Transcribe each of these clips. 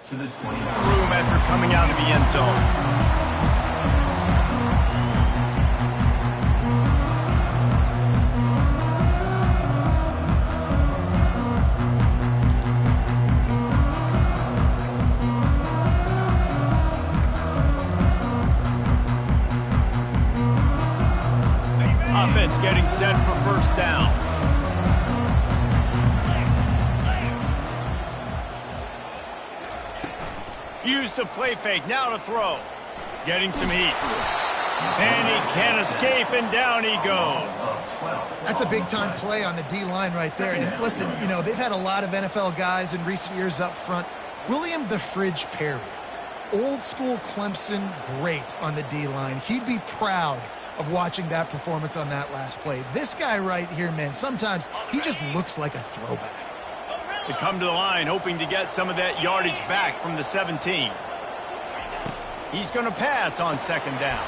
to the 20. Room after coming out of the end zone. Offense getting set for first down. Use the play fake, now to throw. Getting some heat. And he can't escape, and down he goes. That's a big-time play on the D-line right there. And listen, you know, they've had a lot of NFL guys in recent years up front. William the Fridge Perry, old-school Clemson great on the D-line. He'd be proud of watching that performance on that last play. This guy right here, man, sometimes he just looks like a throwback. They come to the line hoping to get some of that yardage back from the 17. He's going to pass on second down.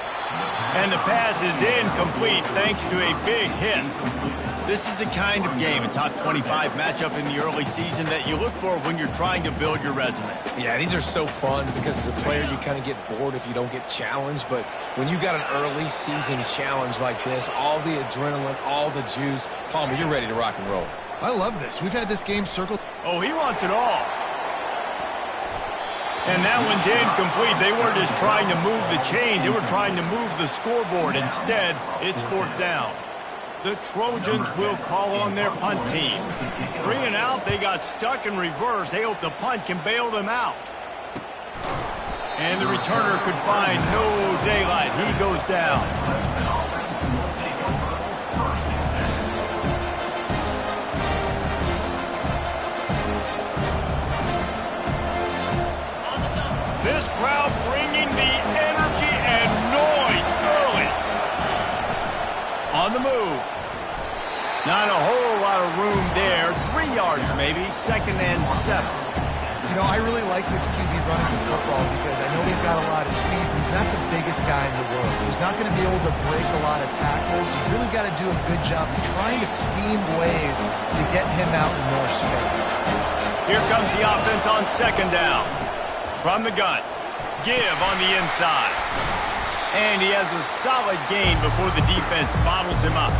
And the pass is incomplete thanks to a big hit. This is the kind of game, a top 25 matchup in the early season, that you look for when you're trying to build your resume. Yeah, these are so fun because as a player you kind of get bored if you don't get challenged. But when you got an early season challenge like this, all the adrenaline, all the juice, Palmer, you're ready to rock and roll. I love this. We've had this game circled. Oh, he wants it all. And that one's incomplete. They weren't just trying to move the chains. They were trying to move the scoreboard. Instead, it's fourth down. The Trojans will call on their punt team. 3 and out, they got stuck in reverse. They hope the punt can bail them out. And the returner could find no daylight. He goes down. This crowd bringing the energy and noise early. On the move. Not a whole lot of room there. 3 yards maybe. 2nd and 7. You know, I really like this QB running the football because I know he's got a lot of speed. He's not the biggest guy in the world, so he's not going to be able to break a lot of tackles. You really got to do a good job of trying to scheme ways to get him out in more space. Here comes the offense on second down. From the gun. Give on the inside. And he has a solid gain before the defense bottles him up.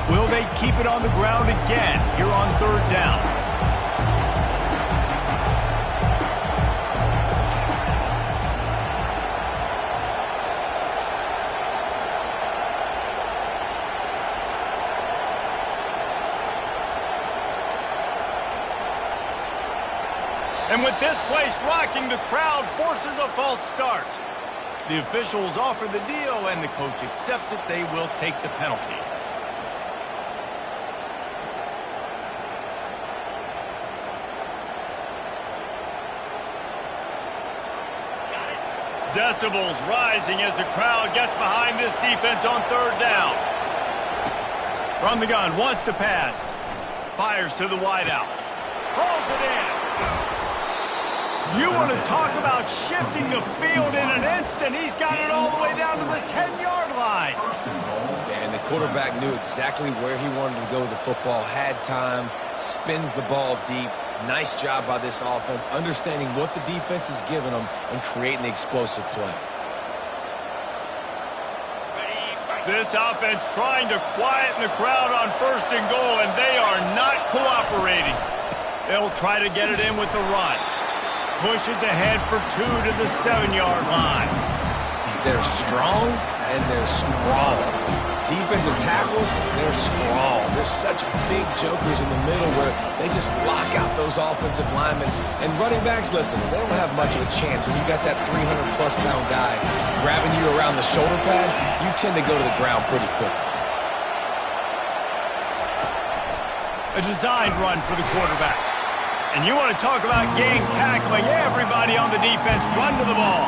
Will they keep it on the ground again here on third down? And with this place rocking, the crowd forces a false start. The officials offer the deal, and the coach accepts it. They will take the penalty. Decibels rising as the crowd gets behind this defense on third down. From the gun, wants to pass. Fires to the wideout. Pulls it in. You want to talk about shifting the field in an instant. He's got it all the way down to the 10-yard line. And the quarterback knew exactly where he wanted to go with the football, had time, spins the ball deep. Nice job by this offense, understanding what the defense is giving them and creating the explosive play. This offense trying to quieten the crowd on first and goal, and they are not cooperating. They'll try to get it in with the run. Pushes ahead for 2 to the 7-yard line. They're strong and they're strong. Defensive tackles, they're strong. They're such big jokers in the middle where they just lock out those offensive linemen. And running backs, listen, they don't have much of a chance. When you got that 300-plus pound guy grabbing you around the shoulder pad, you tend to go to the ground pretty quickly. A designed run for the quarterback. And you want to talk about game tackling. Everybody on the defense run to the ball.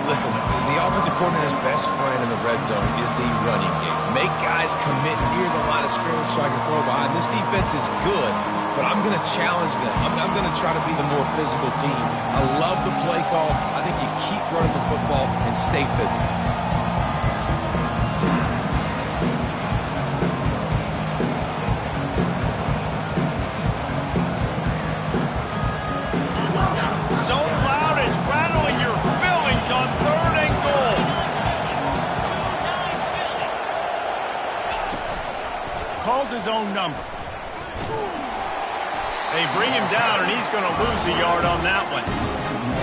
Listen, the offensive coordinator's best friend in the red zone is the running game. make guys commit near the line of scrimmage so I can throw behind. This defense is good, but I'm going to challenge them. I'm going to try to be the more physical team. I love the play call. I think you keep running the football and stay physical. So loud it's rattling your fillings on 3rd and goal. Calls his own number. They bring him down, and he's going to lose a yard on that one.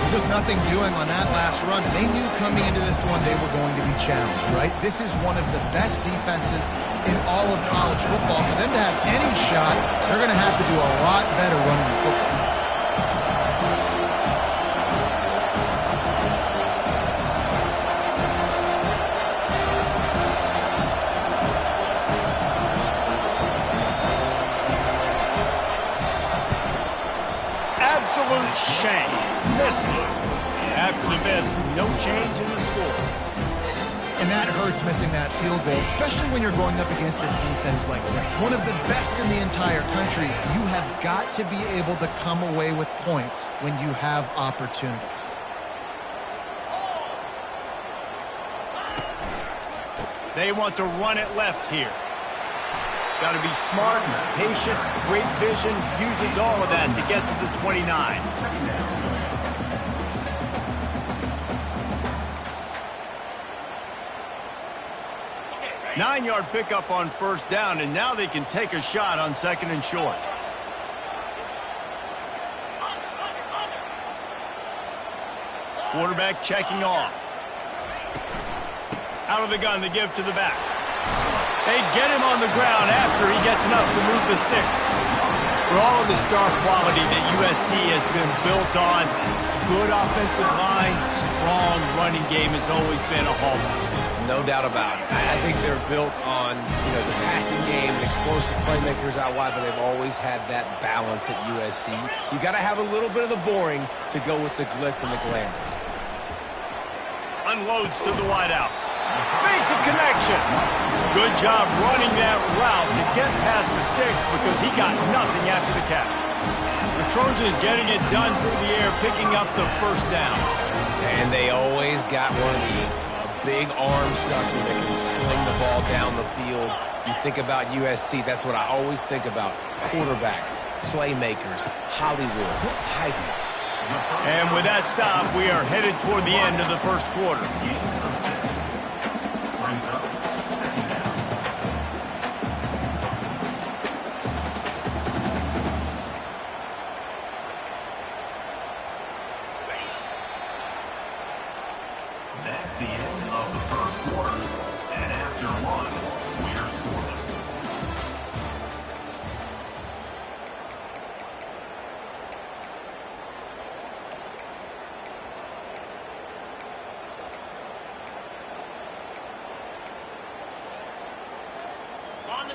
Just nothing doing on that last run. They knew coming into this one they were going to be challenged, right? This is one of the best defenses in all of college football. For them to have any shot, they're going to have to do a lot better running the football. Absolute shame. Missed it. After the miss, no change in the score. And that hurts missing that field goal, especially when you're going up against a defense like this. One of the best in the entire country. You have got to be able to come away with points when you have opportunities. They want to run it left here. Got to be smart, patient, great vision, uses all of that to get to the 29. 9-yard pickup on 1st down, and now they can take a shot on 2nd and short. Quarterback checking off. Out of the gun to give to the back. They get him on the ground after he gets enough to move the sticks. For all of the star quality that USC has been built on, good offensive line, strong running game has always been a hallmark. No doubt about it. I think they're built on, the passing game, explosive playmakers out wide, but they've always had that balance at USC. You got to have a little bit of the boring to go with the glitz and the glamour. Unloads to the wideout. Makes a connection. Good job running that route to get past the sticks because he got nothing after the catch. The Trojans getting it done through the air, picking up the 1st down. And they always got one of these. A big arm sucker that can sling the ball down the field. You think about USC, that's what I always think about. Quarterbacks, playmakers, Hollywood, Heismans. And with that stop, we are headed toward the end of the 1st quarter. That's the end of the 1st quarter. And after 1, we're scoreless.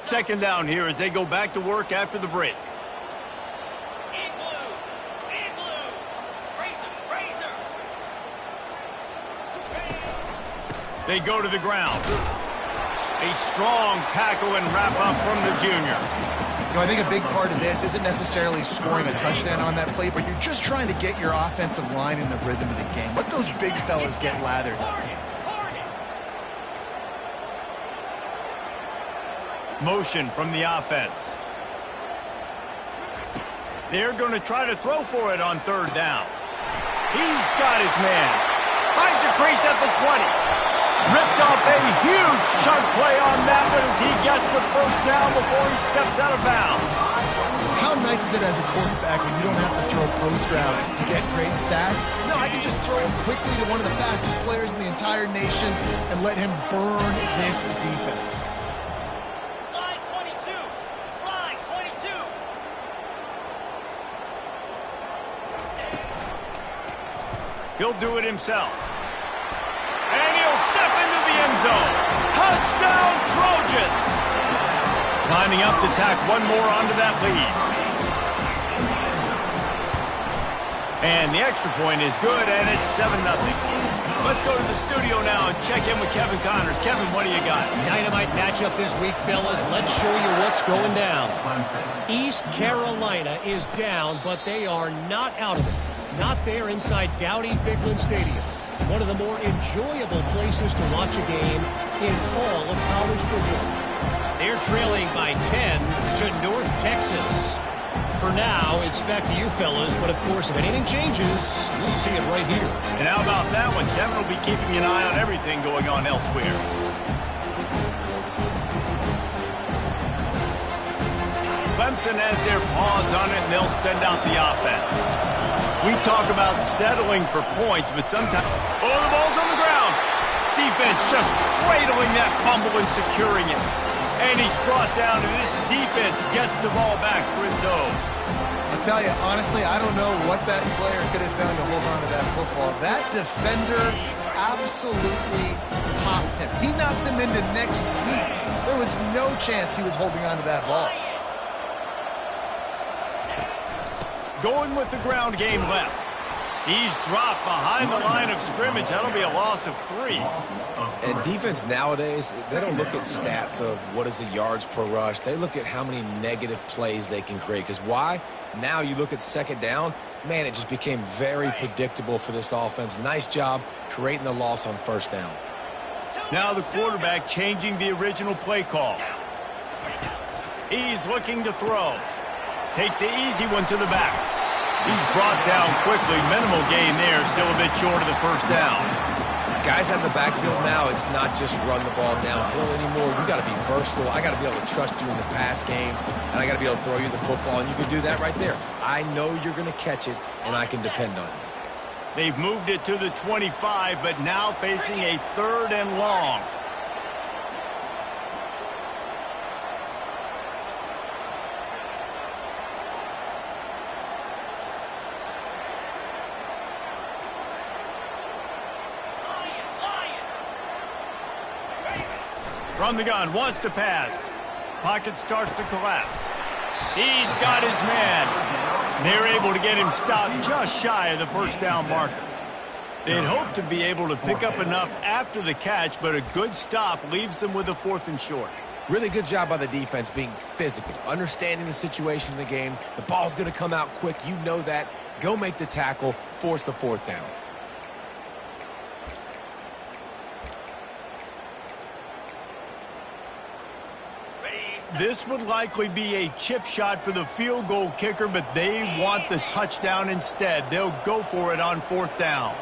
Second down here as they go back to work after the break. They go to the ground. A strong tackle and wrap up from the junior. I think a big part of this isn't necessarily scoring a touchdown on that play, but you're just trying to get your offensive line in the rhythm of the game. Let those big fellas get lathered. Motion from the offense. They're going to try to throw for it on 3rd down. He's got his man. Finds a crease at the 20. Ripped off a huge chunk play on that one as he gets the 1st down before he steps out of bounds. How nice is it as a quarterback when you don't have to throw post routes to get great stats? No, I can just throw him quickly to one of the fastest players in the entire nation and let him burn this defense. Slide 22. Slide 22. He'll do it himself. And he'll step into the end zone. Touchdown, Trojans! Climbing up to tack one more onto that lead. And the extra point is good, and it's 7-0. Let's go to the studio now and check in with Kevin Connors. Kevin, what do you got? Dynamite matchup this week, fellas. Let's show you what's going down. East Carolina is down, but they are not out of it. Not there inside Dowdy-Ficklen Stadium. One of the more enjoyable places to watch a game in all of college football. They're trailing by 10 to North Texas. For now, it's back to you fellas, but of course, if anything changes, you'll see it right here. And how about that one? Kevin will be keeping an eye on everything going on elsewhere. Clemson has their paws on it, and they'll send out the offense. We talk about settling for points, but sometimes... Oh, the ball's on the ground. Defense just cradling that fumble and securing it. And he's brought down, and this defense gets the ball back for its own. I'll tell you, honestly, I don't know what that player could have done to hold on to that football. That defender absolutely popped him. He knocked him into next week. There was no chance he was holding on to that ball. Going with the ground game left. He's dropped behind the line of scrimmage. That'll be a loss of 3. And defense nowadays, they don't look at stats of what is the yards per rush. They look at how many negative plays they can create. Because why? Now you look at second down, man, it just became very predictable for this offense. Nice job creating the loss on first down. Now the quarterback changing the original play call. He's looking to throw. Takes the easy one to the back. He's brought down quickly. Minimal gain there. Still a bit short of the first down. Guys out of the backfield now, it's not just run the ball downhill anymore. You got to be versatile. I got to be able to trust you in the pass game, and I got to be able to throw you the football, and you can do that right there. I know you're going to catch it, and I can depend on you. They've moved it to the 25, but now facing a 3rd and long. From the gun, wants to pass. Pocket starts to collapse. He's got his man. They're able to get him stopped just shy of the first down marker. They'd hoped to be able to pick up enough after the catch, but a good stop leaves them with a 4th and short. Really good job by the defense being physical, understanding the situation in the game. The ball's going to come out quick. You know that. Go make the tackle, force the 4th down. This would likely be a chip shot for the field goal kicker, but they want the touchdown instead. They'll go for it on 4th down.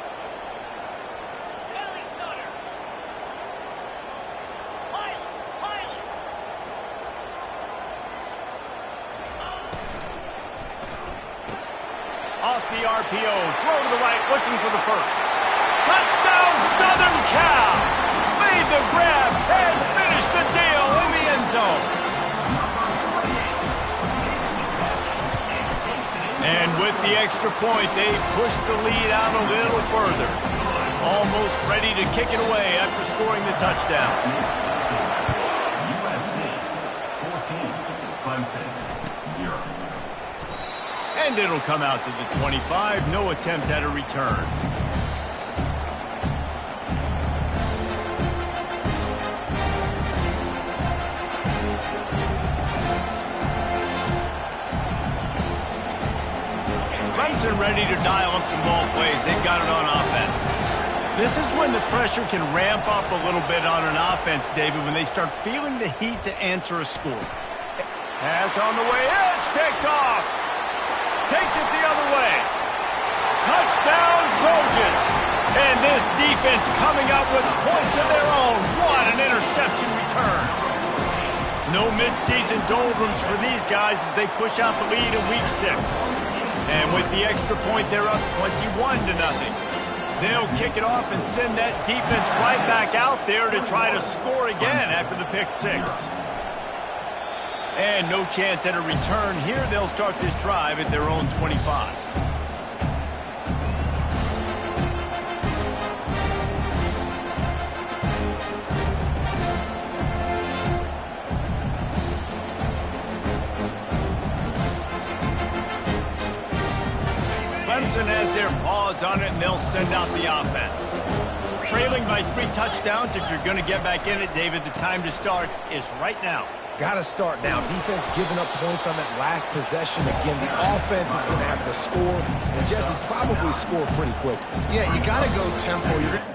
Off the RPO, throw to the right, looking for the first. Touchdown, Southern Cal! Made the grab and finished the deal in the end zone. And with the extra point, they push the lead out a little further. Almost ready to kick it away after scoring the touchdown. USC 14, Clemson 0. And it'll come out to the 25. No attempt at a return. Clemson ready to dial up some ball plays. They've got it on offense. This is when the pressure can ramp up a little bit on an offense, David, when they start feeling the heat to answer a score. Pass on the way. It's picked off. Takes it the other way. Touchdown, Trojans. And this defense coming up with points of their own. What an interception return. No midseason doldrums for these guys as they push out the lead in Week 6. And with the extra point, they're up 21-0. They'll kick it off and send that defense right back out there to try to score again after the pick 6. And no chance at a return here. They'll start this drive at their own 25. Clemson has their paws on it, and they'll send out the offense. Trailing by 3 touchdowns. If you're going to get back in it, David, the time to start is right now. Got to start now. Defense giving up points on that last possession. Again, the offense is going to have to score. And Jesse, probably score pretty quickly. Yeah, you got to go tempo. You're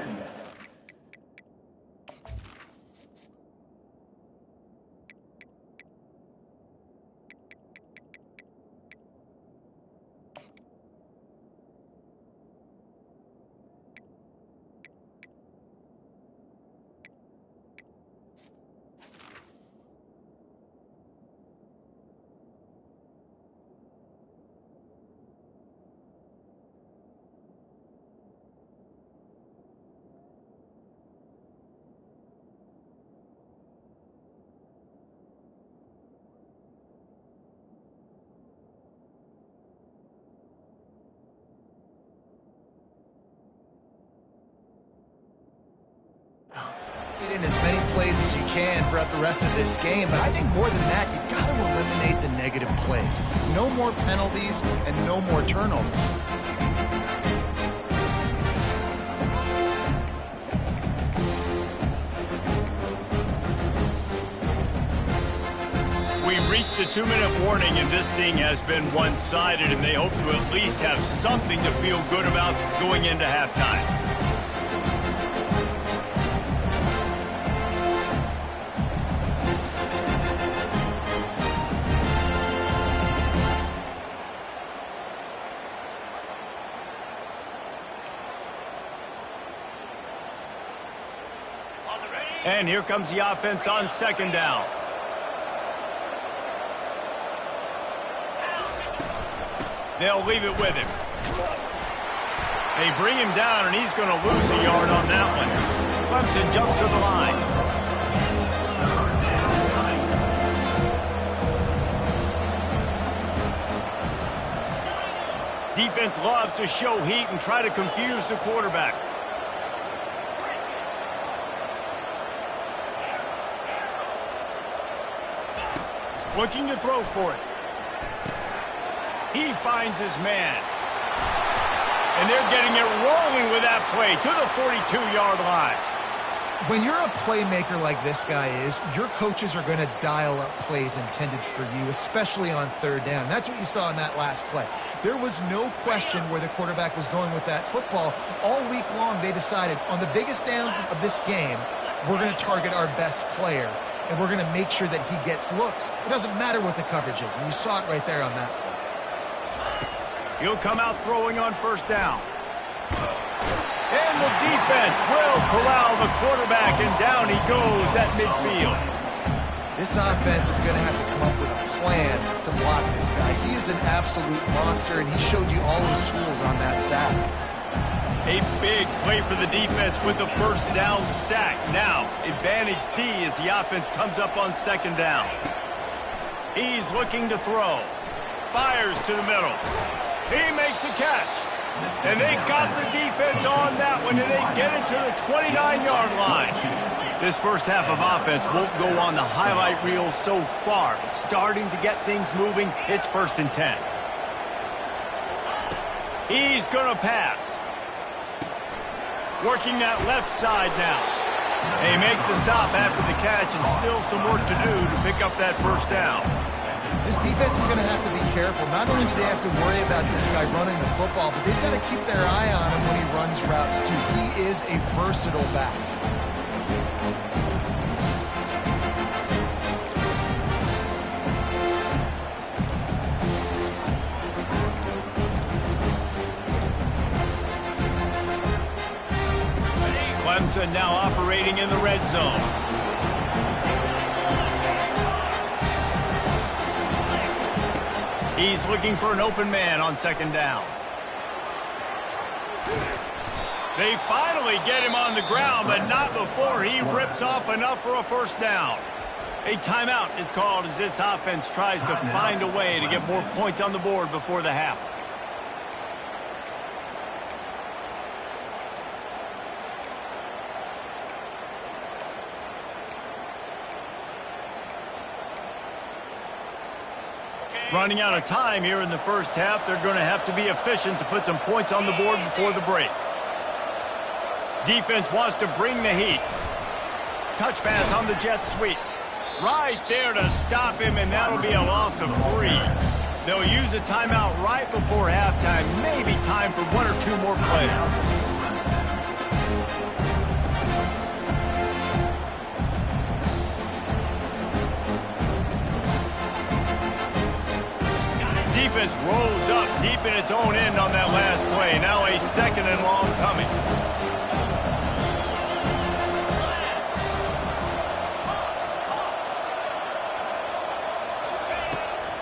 fit in as many plays as you can throughout the rest of this game, but I think more than that, you've got to eliminate the negative plays. No more penalties and no more turnovers. We've reached the 2-minute warning, and this thing has been one-sided, and they hope to at least have something to feel good about going into halftime. And here comes the offense on 2nd down. They'll leave it with him. They bring him down, and he's going to lose a yard on that one. Clemson jumps to the line. Defense loves to show heat and try to confuse the quarterback. Looking to throw for it. He finds his man. And they're getting it rolling with that play to the 42-yard line. When you're a playmaker like this guy is, your coaches are going to dial up plays intended for you, especially on 3rd down. That's what you saw in that last play. There was no question where the quarterback was going with that football. All week long, they decided on the biggest downs of this game, we're going to target our best player, and we're going to make sure that he gets looks. It doesn't matter what the coverage is, and you saw it right there on that play. He'll come out throwing on 1st down. And the defense will corral the quarterback, and down he goes at midfield. This offense is going to have to come up with a plan to block this guy. He is an absolute monster, and he showed you all his tools on that sack. A big play for the defense with the 1st down sack. Now, advantage D as the offense comes up on 2nd down. He's looking to throw. Fires to the middle. He makes a catch. And they got the defense on that one, and they get it to the 29-yard line. This first half of offense won't go on the highlight reel so far, but starting to get things moving. It's 1st and 10. He's going to pass. Working that left side now. They make the stop after the catch, and still some work to do to pick up that 1st down. This defense is going to have to be careful. Not only do they have to worry about this guy running the football, but they've got to keep their eye on him when he runs routes, too. He is a versatile back. Clemson now operating in the red zone. He's looking for an open man on 2nd down. They finally get him on the ground, but not before he rips off enough for a 1st down. A timeout is called as this offense tries to find a way to get more points on the board before the half. Running out of time here in the first half. They're going to have to be efficient to put some points on the board before the break. Defense wants to bring the heat. Touch pass on the jet sweep. Right there to stop him, and that'll be a loss of 3. They'll use a timeout right before halftime. Maybe time for 1 or 2 more plays. Defense rolls up deep in its own end on that last play. Now a 2nd and long coming.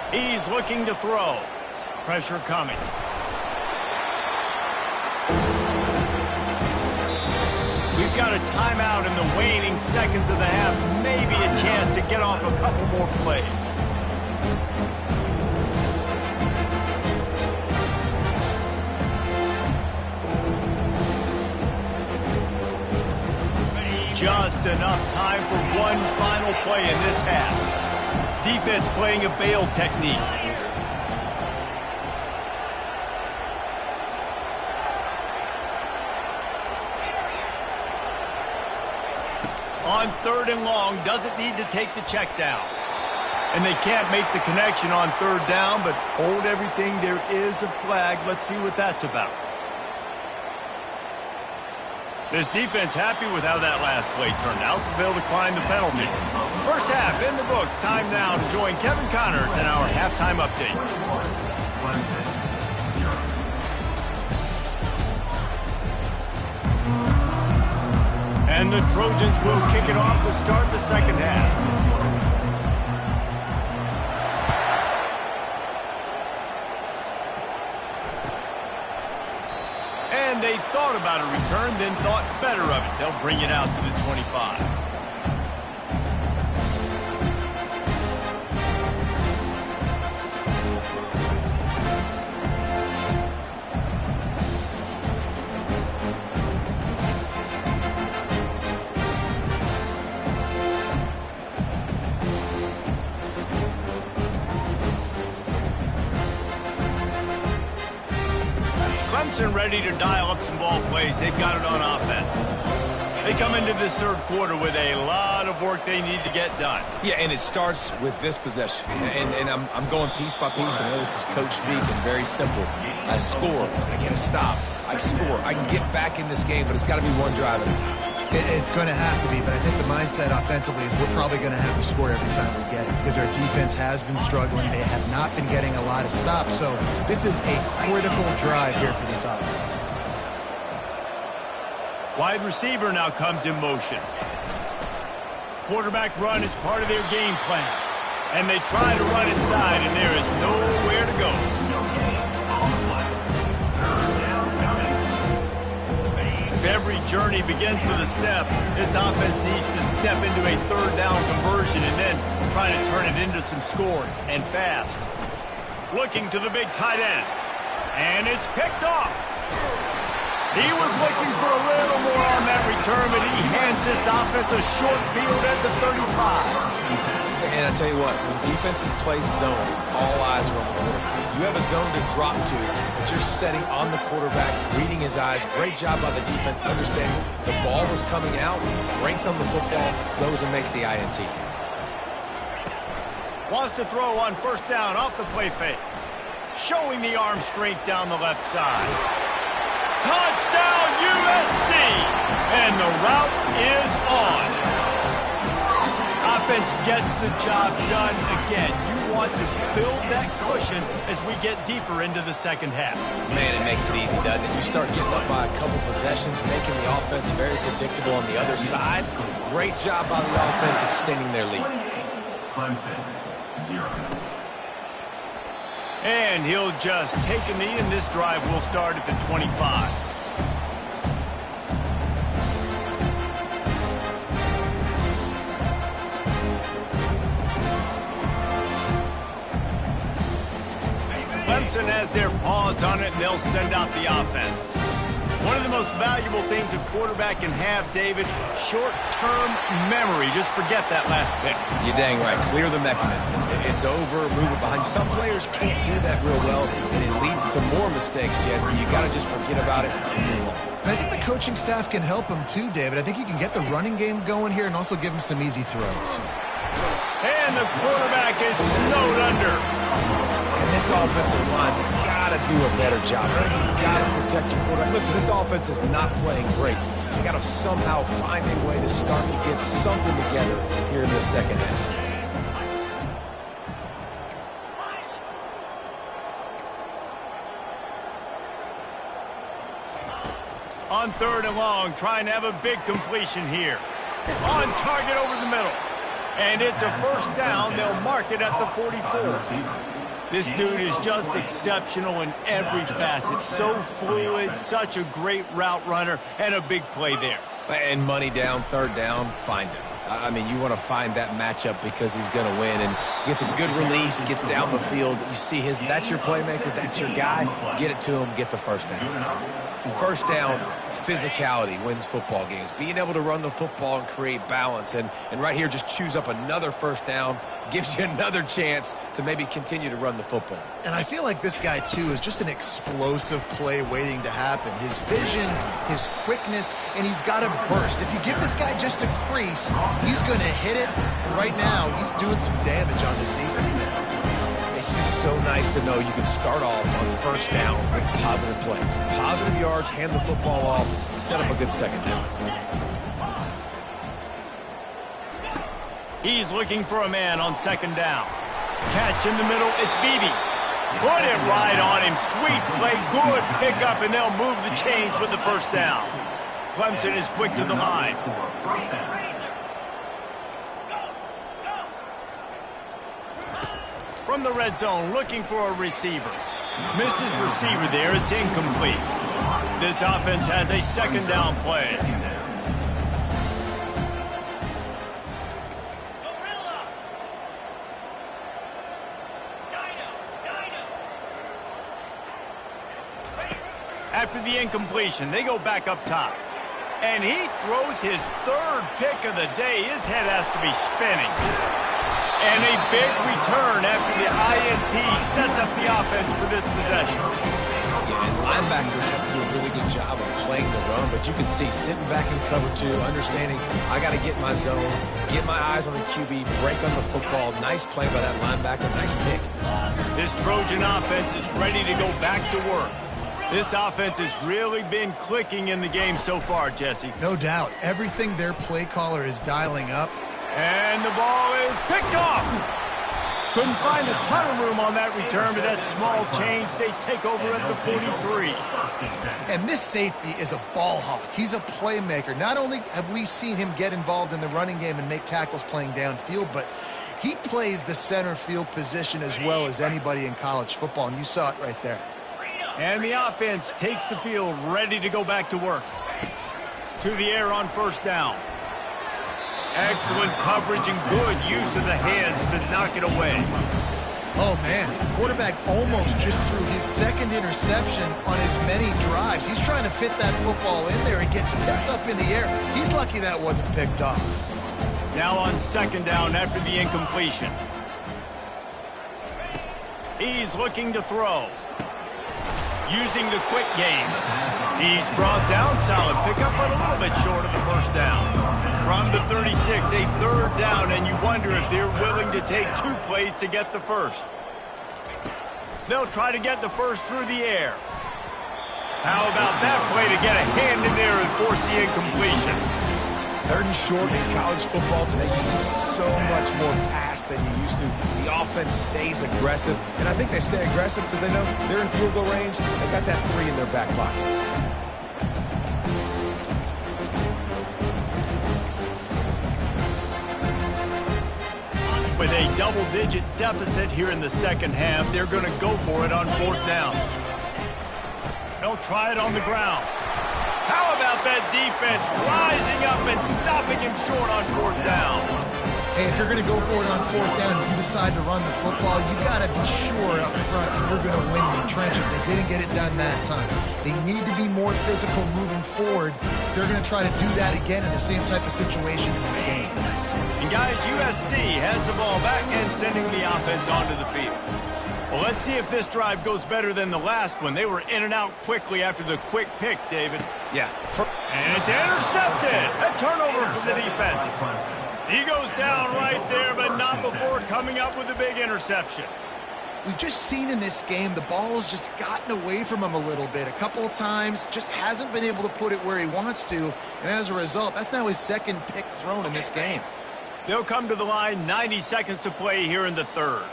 He's looking to throw. Pressure coming. We've got a timeout in the waning seconds of the half. Maybe a chance to get off a couple more plays. Just enough time for one final play in this half. Defense playing a bail technique. On 3rd and long, doesn't need to take the check down. And they can't make the connection on 3rd down, but hold everything. There is a flag. Let's see what that's about. This defense happy with how that last play turned out, so they'll decline the penalty. First half in the books. Time now to join Kevin Connors in our halftime update. And the Trojans will kick it off to start the second half. And they thought about a return, then thought better of it. They'll bring it out to the 25. Clemson ready to dial up some ball plays. They've got it on offense. They come into this 3rd quarter with a lot of work they need to get done. Yeah, and it starts with this possession. And I'm going piece by piece. I know this is coach speak and very simple. I score. I get a stop. I score. I can get back in this game, but it's got to be one drive at a time. It's going to have to be, but I think the mindset offensively is we're probably going to have to score every time we get it because our defense has been struggling. They have not been getting a lot of stops, so this is a critical drive here for this offense. Wide receiver now comes in motion. Quarterback run is part of their game plan, and they try to run inside, and there is nowhere to go. If every journey begins with a step, this offense needs to step into a 3rd down conversion and then try to turn it into some scores, and fast. Looking to the big tight end, and it's picked off. He was looking for a little more on that return, but he hands this offense a short field at the 35. And I tell you what, when defenses play zone, all eyes are on the quarterback. You have a zone to drop to, but you're setting on the quarterback, reading his eyes. Great job by the defense, understanding the ball was coming out, breaks on the football, goes and makes the INT. Wants to throw on 1st down off the play fake. Showing the arm strength down the left side. Touchdown USC! And the route is on. Offense gets the job done again. You want to build that cushion as we get deeper into the second half. Man, it makes it easy, doesn't it? You start getting up by a couple possessions, making the offense very predictable on the other side. Great job by the offense extending their lead. Clemson, 0. And he'll just take a knee, and this drive will start at the 25. Clemson has their paws on it, and they'll send out the offense. One of the most valuable things a quarterback can have, David, short-term memory. Just forget that last pick. You're dang right. Clear the mechanism. It's over, move it behind. Some players can't do that real well, and it leads to more mistakes, Jesse. You got to just forget about it and move on. And I think the coaching staff can help him too, David. I think you can get the running game going here and also give him some easy throws. And the quarterback is snowed under. And this offensive line's got to do a better job. You've got to protect your quarterback. Listen, this offense is not playing great. They got to somehow find a way to start to get something together here in this second half. On 3rd and long, trying to have a big completion here. On target over the middle. And it's a first down. They'll mark it at the 44. This dude is just exceptional in every facet. So fluid, such a great route runner, and a big play there. And money down, 3rd down, find him. I mean, you want to find that matchup because he's going to win. And gets a good release, gets down the field. You see that's your playmaker, that's your guy. Get it to him, get the first down. First down, physicality wins football games. Being able to run the football and create balance. And right here, just choose up another first down, gives you another chance to maybe continue to run the football. And I feel like this guy, too, is just an explosive play waiting to happen. His vision, his quickness, and he's got a burst. If you give this guy just a crease, he's going to hit it. Right now, he's doing some damage on this defense. It's just so nice to know you can start off on first down with positive plays. Positive yards, hand the football off, set up a good second down. He's looking for a man on 2nd down. Catch in the middle, it's Beebe. Put it right on him, sweet play, good pickup, and they'll move the chains with the first down. Clemson is quick to the line. From the red zone, looking for a receiver. Missed his receiver there, it's incomplete. This offense has a 2nd down play. After the incompletion, they go back up top. And he throws his 3rd pick of the day. His head has to be spinning. And a big return after the INT sets up the offense for this possession. Yeah, and linebackers have to do a really good job of playing the run, but you can see sitting back in cover 2, understanding I got to get in my zone, get my eyes on the QB, break on the football. Nice play by that linebacker, nice pick. This Trojan offense is ready to go back to work. This offense has really been clicking in the game so far, Jesse. No doubt. Everything their play caller is dialing up. And the ball is picked off. Couldn't find a ton of room on that return, but that small change, they take over at the 43. And this safety is a ball hawk. He's a playmaker. Not only have we seen him get involved in the running game and make tackles playing downfield, but he plays the center field position as well as anybody in college football, and you saw it right there. And the offense takes the field, ready to go back to work. To the air on first down. Excellent coverage and good use of the hands to knock it away. Oh, man. Quarterback almost just threw his 2nd interception on as many drives. He's trying to fit that football in there. It gets tipped up in the air. He's lucky that wasn't picked off. Now on 2nd down after the incompletion. He's looking to throw. Using the quick game. He's brought down, solid pickup, but a little bit short of the first down. From the 36, a 3rd down, and you wonder if they're willing to take 2 plays to get the first. They'll try to get the first through the air. How about that play to get a hand in there and force the incompletion? 3rd and short in college football today, you see so much more pass than you used to. The offense stays aggressive, and I think they stay aggressive because they know they're in field goal range. They got that 3 in their back pocket. With a double-digit deficit here in the 2nd half, they're going to go for it on 4th down. They'll try it on the ground. How about that defense rising up and stopping him short on 4th down? Hey, if you're going to go for it on fourth down, if you decide to run the football, you got to be sure up front that you're going to win in the trenches. They didn't get it done that time. They need to be more physical moving forward. They're going to try to do that again in the same type of situation in this game. And guys, USC has the ball back and sending the offense onto the field. Well, let's see if this drive goes better than the last one. They were in and out quickly after the quick pick, David. Yeah. And it's intercepted. A turnover for the defense. He goes down right there, but not before coming up with a big interception. We've just seen in this game the ball has just gotten away from him a little bit. A couple of times, just hasn't been able to put it where he wants to. And as a result, that's now his second pick thrown in this game. They'll come to the line, 90 seconds to play here in the third.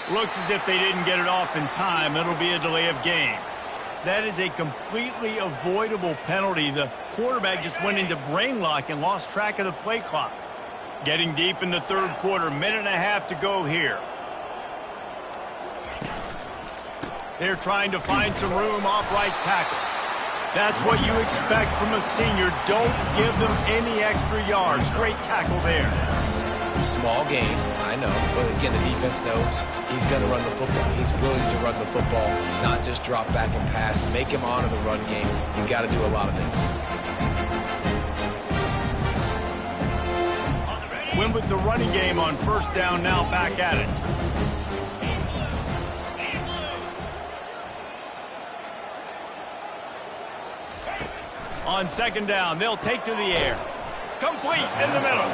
Looks as if they didn't get it off in time. It'll be a delay of game. That is a completely avoidable penalty. The quarterback just went into brain lock and lost track of the play clock. Getting deep in the third quarter, minute and a half to go here. They're trying to find some room off right tackle. That's what you expect from a senior. Don't give them any extra yards. Great tackle there. Small game, I know, but again, the defense knows he's going to run the football. He's willing to run the football, not just drop back and pass, make him honor the run game. You got to do a lot of this. Win with the running game on first down, now back at it. On second down, they'll take to the air. Complete in the middle.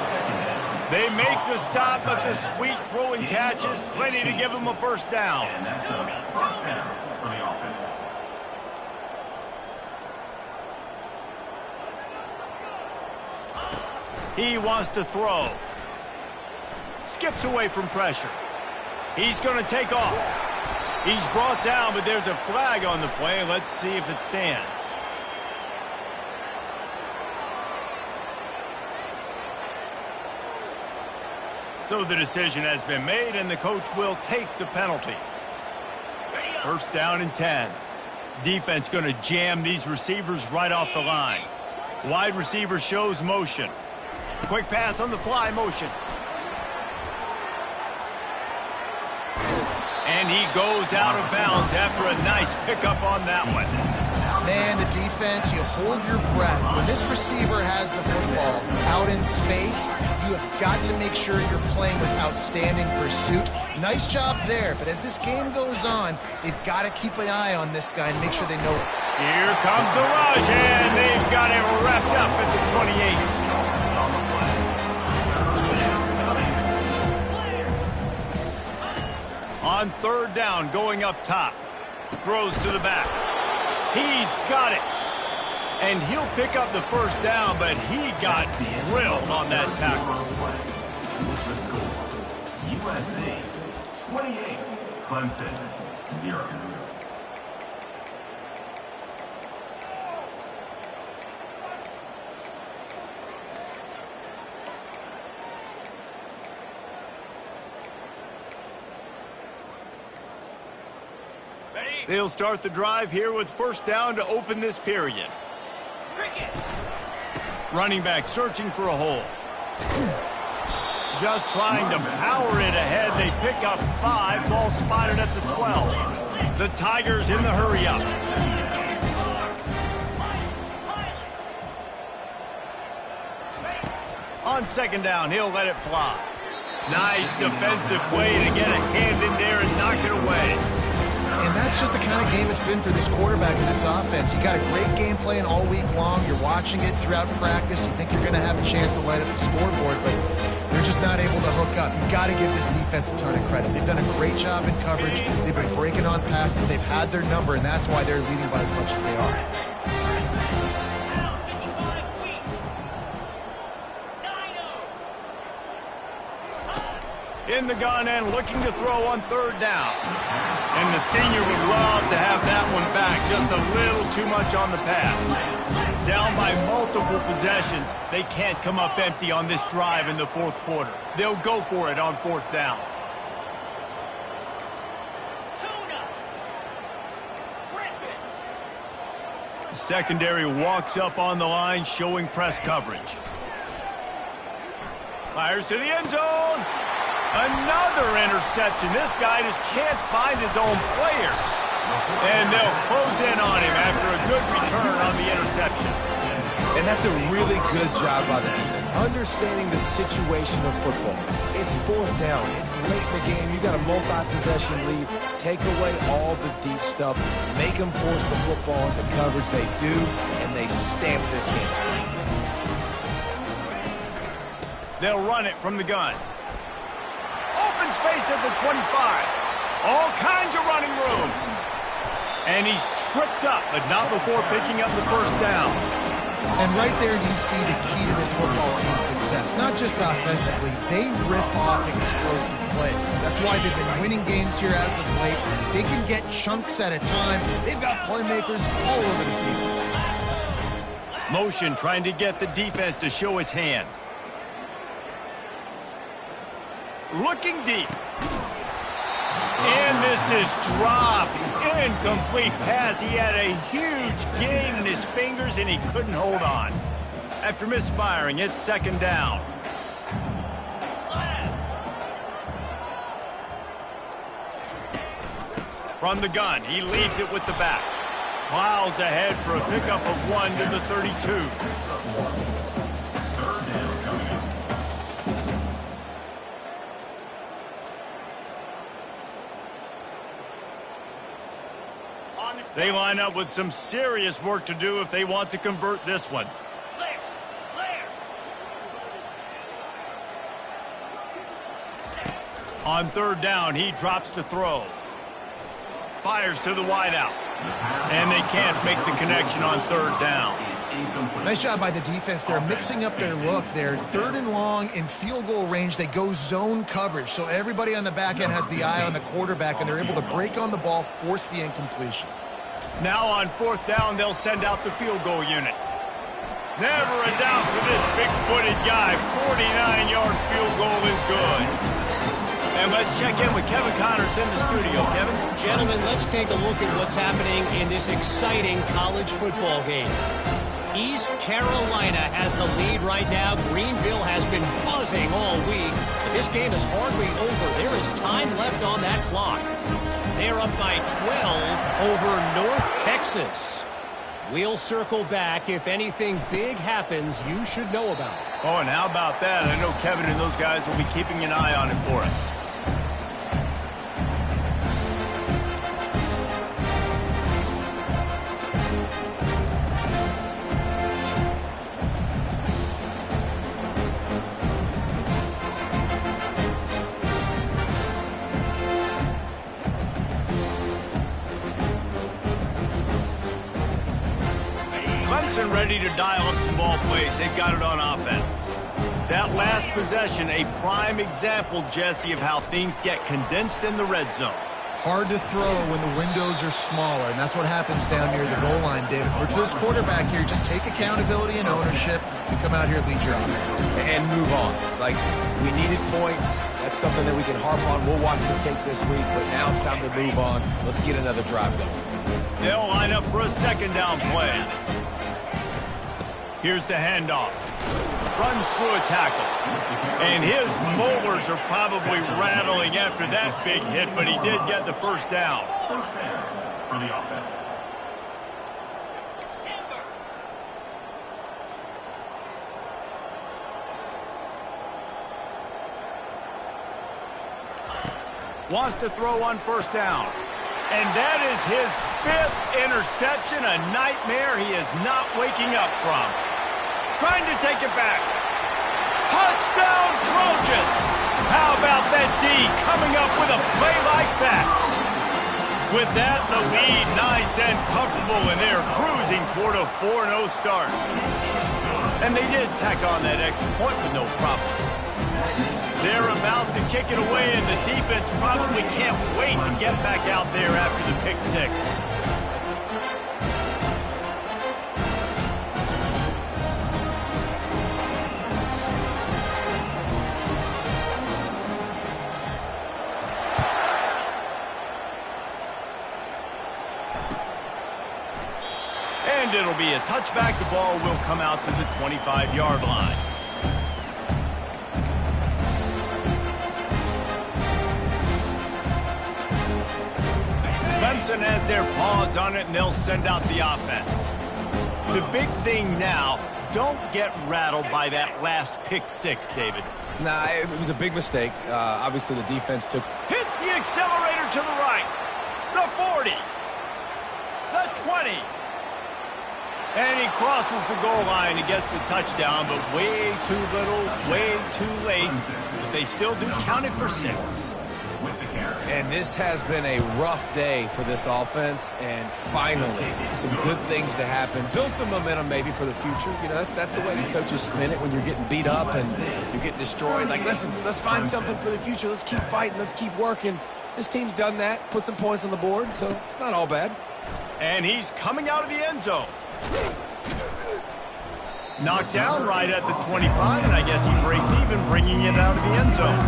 They make the stop, but the sweet throw and catch is plenty to give them a first down. And that's a first down for the offense. He wants to throw. Skips away from pressure. He's going to take off. He's brought down, but there's a flag on the play. Let's see if it stands. So the decision has been made, and the coach will take the penalty. First down and 10. Defense going to jam these receivers right off the line. Wide receiver shows motion. Quick pass on the fly motion. And he goes out of bounds after a nice pickup on that one. Man, the defense, you hold your breath. When this receiver has the football out in space, you have got to make sure you're playing with outstanding pursuit. Nice job there, but as this game goes on, they've got to keep an eye on this guy and make sure they know it. Here comes the rush, and they've got it wrapped up at the 28. On third down, going up top. Throws to the back. He's got it. And he'll pick up the first down, but he got drilled on that tackle. USC 28, Clemson 0. They'll start the drive here with first down to open this period. Running back searching for a hole. Just trying to power it ahead. They pick up 5. Ball spotted at the 12. The Tigers in the hurry up. On second down, he'll let it fly. Nice defensive play to get a hand in there and knock it away. And that's just the kind of game it's been for this quarterback and this offense. You got a great game plan all week long. You're watching it throughout practice. You think you're going to have a chance to light up the scoreboard, but they're just not able to hook up. You've got to give this defense a ton of credit. They've done a great job in coverage. They've been breaking on passes. They've had their number, and that's why they're leading by as much as they are. In the gun and looking to throw on third down. And the senior would love to have that one back. Just a little too much on the pass. Down by multiple possessions. They can't come up empty on this drive in the fourth quarter. They'll go for it on fourth down. Secondary walks up on the line, showing press coverage. Fires to the end zone. Another interception. This guy just can't find his own players. And they'll close in on him after a good return on the interception. And that's a really good job by the defense, understanding the situation of football. It's fourth down. It's late in the game. You got a multi-possession lead. Take away all the deep stuff. Make them force the football into coverage. They do, and they stamp this game. They'll run it from the gun. Open space at the 25. All kinds of running room. And he's tripped up, but not before picking up the first down. And right there you see the key to this football team's success. Not just offensively, they rip off explosive plays. That's why they've been winning games here as of late. They can get chunks at a time. They've got playmakers all over the field. Motion trying to get the defense to show its hand. Looking deep. And this is dropped. Incomplete pass. He had a huge gain in his fingers, and he couldn't hold on. After misfiring, it's second down. From the gun, he leaves it with the back. Plows ahead for a pickup of 1 to the 32. They line up with some serious work to do if they want to convert this one. Clear. On third down, he drops to throw. Fires to the wideout. And they can't make the connection on third down. Nice job by the defense. They're mixing up their look. They're third and long in field goal range. They go zone coverage. So everybody on the back end has the eye on the quarterback, and they're able to break on the ball, force the incompletion. Now on fourth down, they'll send out the field goal unit. Never a doubt for this big-footed guy. 49-yard field goal is good. And let's check in with Kevin Connors in the studio. Kevin? Gentlemen, let's take a look at what's happening in this exciting college football game. East Carolina has the lead right now. Greenville has been buzzing all week. But this game is hardly over. There is time left on that clock. They're up by 12 over North Texas. We'll circle back. If anything big happens, you should know about it. Oh, and how about that? I know Kevin and those guys will be keeping an eye on it for us. Clemson ready to dial up some ball plays. They've got it on offense. That last possession, a prime example, Jesse, of how things get condensed in the red zone. Hard to throw when the windows are smaller, and that's what happens down near the goal line, David. But for this quarterback here, just take accountability and ownership and come out here and lead your offense. And move on. Like, we needed points. That's something that we can harp on. We'll watch the tape this week, but now it's time to move on. Let's get another drive going. They'll line up for a second down play. Here's the handoff. Runs through a tackle. And his molars are probably rattling after that big hit, but he did get the first down. First down for the offense. Wants to throw on first down. And that is his 5th interception, a nightmare he is not waking up from. Trying to take it back. Touchdown, Trojans! How about that D coming up with a play like that? With that, the lead nice and comfortable, and they're cruising toward a 4-0 start. And they did tack on that extra point with no problem. They're about to kick it away, and the defense probably can't wait to get back out there after the pick six. It'll be a touchback. The ball will come out to the 25-yard line. Clemson has their paws on it, and they'll send out the offense. The big thing now, don't get rattled by that last pick six, David. Nah, it was a big mistake. Obviously, the defense took... Hits the accelerator to the right. The 40. The 20. And he crosses the goal line and gets the touchdown, but way too little, way too late. But they still do count it for 6. And this has been a rough day for this offense, and finally, some good things to happen. Build some momentum maybe for the future. You know, that's the way the coaches spin it when you're getting beat up and you're getting destroyed. Like, listen, let's find something for the future. Let's keep fighting. Let's keep working. This team's done that, put some points on the board, so it's not all bad. And he's coming out of the end zone. Knocked down right at the 25, and I guess he breaks even, bringing it out of the end zone.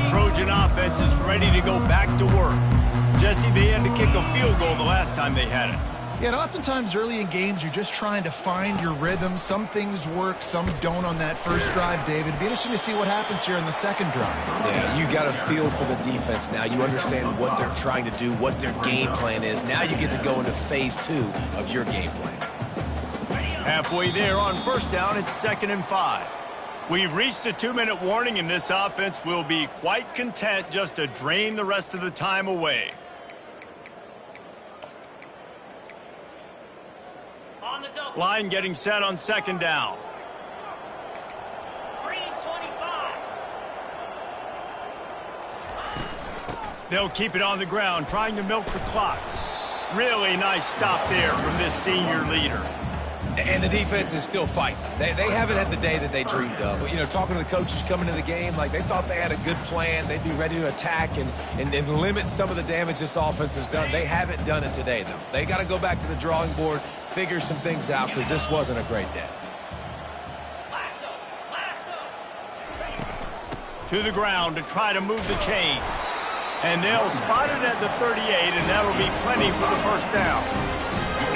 Trojan offense is ready to go back to work. Jesse, they had to kick a field goal the last time they had it. Yeah, and oftentimes early in games, you're just trying to find your rhythm. Some things work, some don't on that first drive, David. It'd be interesting to see what happens here in the second drive. Yeah, you got a feel for the defense now. You understand what they're trying to do, what their game plan is. Now you get to go into phase 2 of your game plan. Halfway there on first down, it's 2nd and 5. We've reached the 2-minute warning, and this offense will be quite content just to drain the rest of the time away. On the double. Line getting set on 2nd down. Green 25. They'll keep it on the ground, trying to milk the clock. Really nice stop there from this senior leader. And the defense is still fighting. They haven't had the day that they dreamed of. But, you know, talking to the coaches coming into the game, like they thought they had a good plan. They'd be ready to attack and limit some of the damage this offense has done. They haven't done it today, though. They got to go back to the drawing board, figure some things out, because this wasn't a great day. To the ground to try to move the chains. And they'll spot it at the 38, and that'll be plenty for the first down.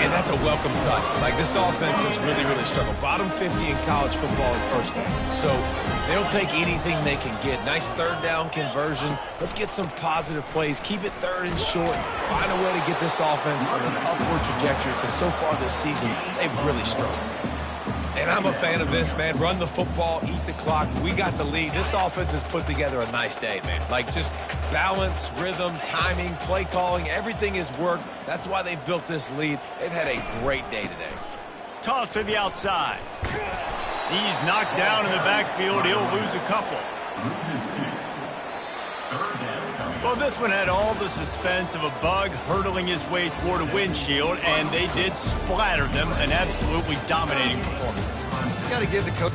And that's a welcome sight. Like, this offense has really, really struggled. Bottom 50 in college football in first downs. So they'll take anything they can get. Nice third down conversion. Let's get some positive plays. Keep it 3rd and short. Find a way to get this offense on an upward trajectory, because so far this season, they've really struggled. And I'm a fan of this, man. Run the football, eat the clock. We got the lead. This offense has put together a nice day, man. Like, just balance, rhythm, timing, play calling, everything has worked. That's why they've built this lead. They've had a great day today. Toss to the outside. He's knocked down in the backfield. He'll lose a couple. Well, this one had all the suspense of a bug hurtling his way toward a windshield, and they did splatter them. An absolutely dominating performance. You got to give the coach...